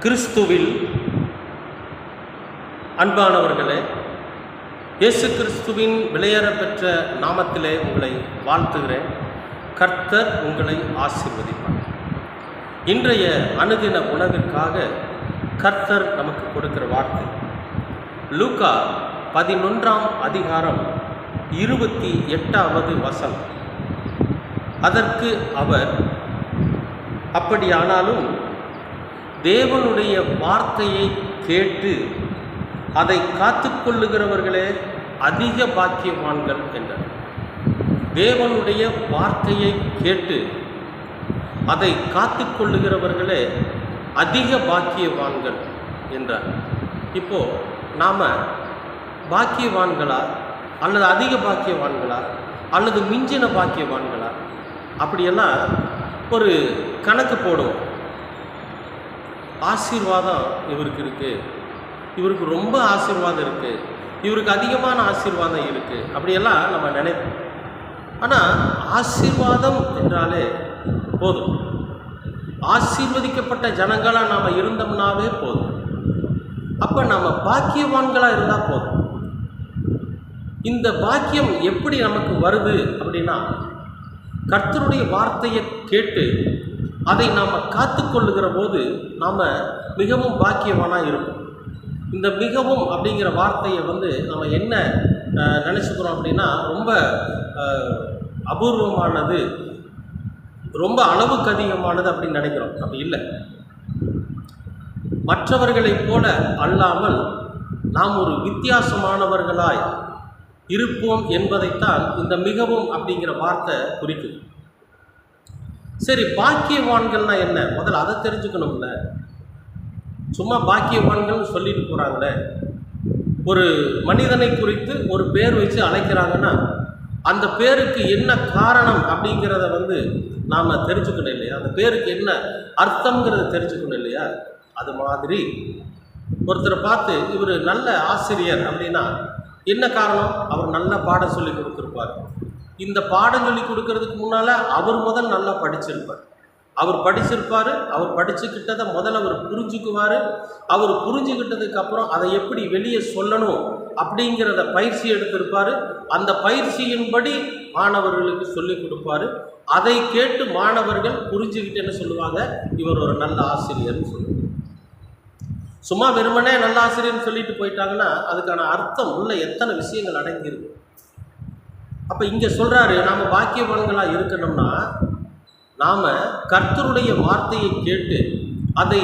கிறிஸ்துவில் அன்பானவர்களே, இயேசு கிறிஸ்துவின் விலையேற பெற்ற நாமத்திலே உங்களை வாழ்த்துகிறேன். கர்த்தர் உங்களை ஆசீர்வதிப்பார். இன்றைய அனுதின உணவிற்காக கர்த்தர் நமக்கு கொடுக்கிற வார்த்தை லூக்கா 11ஆம் அதிகாரம் 28வது வசனம். அதற்கு அவர், அப்படியானாலும் தேவனுடைய வார்த்தையை கேட்டு அதை காத்து கொள்ளுகிறவர்களே அதிக பாக்கியவான்கள் என்றார். தேவனுடைய வார்த்தையை கேட்டு அதை காத்து கொள்ளுகிறவர்களே அதிக பாக்கியவான்கள் என்றார். இப்போது நாம் பாக்கியவான்களா அல்லது அதிக பாக்கியவான்களா அல்லது மிஞ்சின பாக்கியவான்களா அப்படியெல்லாம் ஒரு கணக்கு போடுவோம். ஆசீர்வாதம் இவருக்கு இருக்குது, இவருக்கு ரொம்ப ஆசீர்வாதம் இருக்குது, இவருக்கு அதிகமான ஆசீர்வாதம் இருக்குது, அப்படியெல்லாம் நம்ம நினைப்போம். ஆனால் ஆசீர்வாதம் என்றாலே போதும், ஆசீர்வதிக்கப்பட்ட ஜனங்களாக நாம் இருந்தோம்னாவே போதும். அப்போ நம்ம பாக்கியவான்களாக இருந்தால் போதும். இந்த பாக்கியம் எப்படி நமக்கு வருது அப்படின்னா, கர்த்தருடைய வார்த்தையை கேட்டு அதை நாம் காத்து கொள்ளுகிற போது நாம் மிகவும் பாக்கியவானாக இருப்போம். இந்த மிகவும் அப்படிங்கிற வார்த்தையை நம்ம என்ன நினச்சிக்கிறோம் அப்படின்னா, ரொம்ப அபூர்வமானது, ரொம்ப அளவுக்கு அதிகமானது அப்படின்னு நினைக்கிறோம். அப்படி இல்லை. மற்றவர்களைப் போல அல்லாமல் நாம் ஒரு வித்தியாசமானவர்களாய் இருப்போம் என்பதைத்தான் இந்த மிகவும் அப்படிங்கிற வார்த்தை குறிக்குது. சரி, பாக்கியவான்கள்னா என்ன? முதல்ல அதை தெரிஞ்சுக்கணும்ல. சும்மா பாக்கியவான்கள் சொல்லிட்டு போகிறாங்களே. ஒரு மனிதனை குறித்து ஒரு பேர் வச்சு அழைக்கிறாங்கன்னா அந்த பேருக்கு என்ன காரணம் அப்படிங்கிறத நாம் தெரிஞ்சுக்கணும் இல்லையா? அந்த பேருக்கு என்ன அர்த்தங்கிறத தெரிஞ்சுக்கணும் இல்லையா? அது மாதிரி ஒருத்தரை பார்த்து இவர் நல்ல ஆசிரியர் அப்படின்னா என்ன காரணம்? அவர் நல்ல பாடம் சொல்லி கொடுத்துருப்பார். இந்த பாடம் சொல்லி கொடுக்கறதுக்கு முன்னால் அவர் முதல் நல்லா படிச்சிருப்பார். அவர் படிச்சுக்கிட்டதை முதல்ல அவர் புரிஞ்சுக்குவார். அவர் புரிஞ்சுக்கிட்டதுக்கு அப்புறம் அதை எப்படி வெளியே சொல்லணும் அப்படிங்கிறத பயிற்சி எடுத்திருப்பார். அந்த பயிற்சியின்படி மாணவர்களுக்கு சொல்லி கொடுப்பார். அதை கேட்டு மாணவர்கள் புரிஞ்சுக்கிட்டு என்ன சொல்லுவாங்க? இவர் ஒரு நல்ல ஆசிரியர்னு சொல்லுவாங்க. சும்மா வெறுமனே நல்ல ஆசிரியர்னு சொல்லிட்டு போயிட்டாங்கன்னா அதுக்கான அர்த்தம் உள்ள எத்தனை விஷயங்கள் அடங்கியிருக்கு. அப்போ இங்கே சொல்கிறாரு, நாம் பாக்கியவான்களாக இருக்கணும்னா நாம் கர்த்தருடைய வார்த்தையை கேட்டு அதை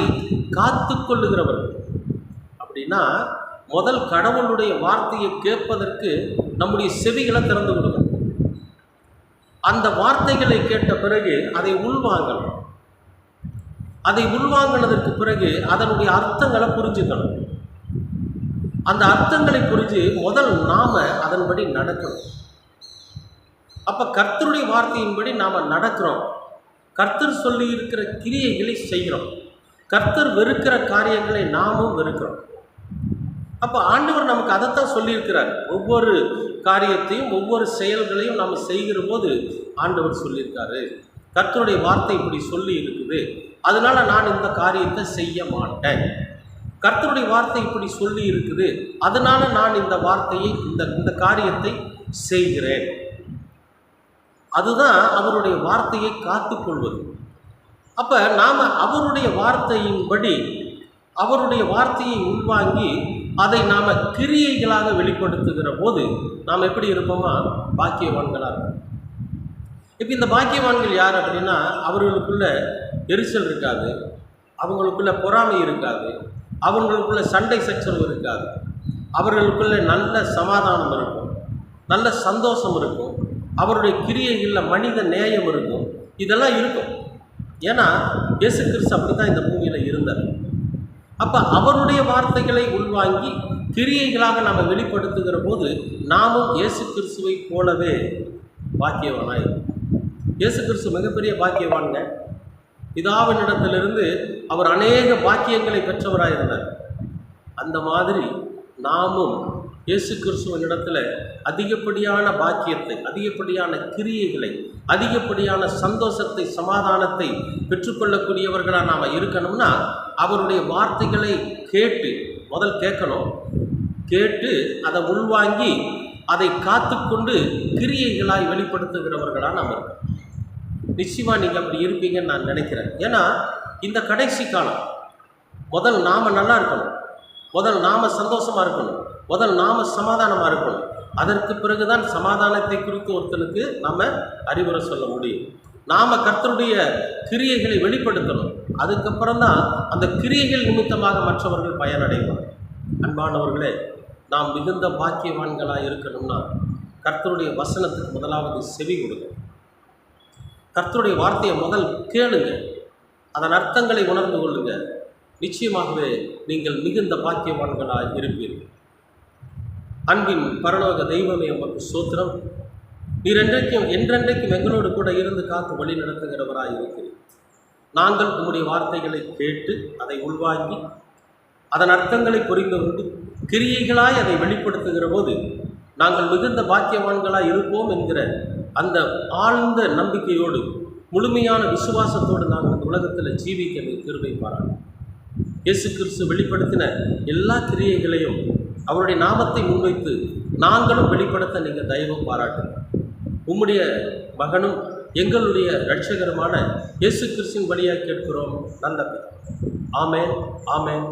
காத்து கொள்ளுகிறவர்கள். அப்படின்னா முதல் கடவுளுடைய வார்த்தையை கேட்பதற்கு நம்முடைய செவிகளை திறந்து கொடுக்கணும். அந்த வார்த்தைகளை கேட்ட பிறகு அதை உள்வாங்கணும். அதை உள்வாங்கினதற்கு பிறகு அதனுடைய அர்த்தங்களை புரிஞ்சுக்கணும். அந்த அர்த்தங்களை புரிஞ்சு முதல் நாம் அதன்படி நடக்கணும். அப்போ கர்த்தருடைய வார்த்தையின்படி நாம் நடக்கிறோம். கர்த்தர் சொல்லி இருக்கிற கிரியைகளை செய்கிறோம். கர்த்தர் வெறுக்கிற காரியங்களை நாமும் வெறுக்கிறோம். அப்போ ஆண்டவர் நமக்கு அதைத்தான் சொல்லியிருக்கிறார். ஒவ்வொரு காரியத்தையும் ஒவ்வொரு செயல்களையும் நாம் செய்கிற போது ஆண்டவர் சொல்லியிருக்காரு, கர்த்தருடைய வார்த்தை இப்படி சொல்லி இருக்குது, அதனால நான் இந்த காரியத்தை செய்ய மாட்டேன். கர்த்தருடைய வார்த்தை இப்படி சொல்லி இருக்குது, அதனால நான் இந்த வார்த்தையை இந்த காரியத்தை செய்கிறேன். அதுதான் அவருடைய வார்த்தையை காத்து கொள்வது. அப்போ நாம் அவருடைய வார்த்தையின்படி அவருடைய வார்த்தையை உள்வாங்கி அதை நாம் கிரியைகளாக வெளிப்படுத்துகிற போது நாம் எப்படி இருப்போமா? பாக்கியவான்களாக இருப்போம். இப்போ இந்த பாக்கியவான்கள் யார் அப்படின்னா, அவர்களுக்குள்ள எரிச்சல் இருக்காது, அவங்களுக்குள்ள பொறாமை இருக்காது, அவங்களுக்குள்ள சண்டை சச்சரவு இருக்காது, அவர்களுக்குள்ள நல்ல சமாதானம் இருக்கும், நல்ல சந்தோஷம் இருக்கும், அவருடைய கிரியைகளில் மனித நேயம் இருக்கும். இதெல்லாம் இருக்கும். ஏன்னா இயேசு கிறிஸ்து அப்படி தான் இந்த பூமியில் இருந்தார். அப்போ அவருடைய வார்த்தைகளை உள்வாங்கி கிரியைகளாக நாம் வெளிப்படுத்துகிற போது நாமும் இயேசு கிறிஸ்துவை போலவே பாக்கியவானாய். இயேசு கிறிஸ்து மிகப்பெரிய பாக்கியவான்ங்க. பிதாவினிடத்திலிருந்து அவர் அநேக பாக்கியங்களை பெற்றவராக இருந்தார். அந்த மாதிரி நாமும் இயேசு கிறிஸ்துவனிடத்தில் அதிகப்படியான பாக்கியத்தை, அதிகப்படியான கிரியைகளை, அதிகப்படியான சந்தோஷத்தை, சமாதானத்தை பெற்றுக்கொள்ளக்கூடியவர்களாக நாம் இருக்கணும்னா அவருடைய வார்த்தைகளை கேட்டு, முதல் கேட்கணும், கேட்டு அதை உள்வாங்கி அதை காத்துக்கொண்டு கிரியைகளாய் வெளிப்படுத்துகிறவர்களாக நாம் இருக்கோம். நிச்சயமாக நீங்கள் அப்படி இருப்பீங்கன்னு நான் நினைக்கிறேன். ஏன்னா இந்த கடைசி காலம், முதல் நாம் நல்லா இருக்கணும், முதல் நாம் சந்தோஷமாக இருக்கணும், முதல் நாம் சமாதானமாக இருக்கணும். அதற்கு பிறகு தான் சமாதானத்தை குறித்து ஒருத்தனுக்கு நம்ம அறிவுரை சொல்ல முடியும். நாம் கர்த்தருடைய கிரியைகளை வெளிப்படுத்தணும். அதுக்கப்புறம் தான் அந்த கிரியைகள் நிமித்தமாக மற்றவர்கள் பயனடைவார். அன்பானவர்களே, நாம் மிகுந்த பாக்கியவான்களாக இருக்கணும்னா கர்த்தருடைய வசனத்துக்கு முதலாவது செவி கொடுங்க. கர்த்தருடைய வார்த்தையை முதல் கேளுங்க, அதன் அர்த்தங்களை உணர்ந்து கொள்ளுங்க. நிச்சயமாகவே நீங்கள் மிகுந்த பாக்கியவான்களாக இருப்பீர்கள். அன்பின் பரலோக தெய்வமே, உமக்கு ஸ்தோத்திரம். நீர் என்றென்றைக்கும் எங்களோடு கூட இருந்து காத்து வழி நடத்துகிறவராக இருக்கிறீர். நாங்கள் உம்முடைய வார்த்தைகளை கேட்டு அதை உள்வாங்கி அதன் அர்த்தங்களை புரிந்து கொண்டு கிரியைகளாய் அதை வெளிப்படுத்துகிற போது நாங்கள் மிகுந்த பாக்கியவான்களாக இருப்போம் என்கிற அந்த ஆழ்ந்த நம்பிக்கையோடு, முழுமையான விசுவாசத்தோடு நாங்கள் இந்த உலகத்தில் ஜீவிக்க நீர் கிருபை பாராட்டு. இயேசு கிறிஸ்து வெளிப்படுத்தின எல்லா கிரியைகளையும் அவருடைய நாமத்தை முன்வைத்து நாங்களும் வெளிப்படுத்த நீங்கள் தயவு பாராட்டுங்க. உம்முடைய மகனும் எங்களுடைய இரட்சகருமான இயேசு கிறிஸ்துவின் வழியாக கேட்கிறோம். நல்ல ஆமென், ஆமென்.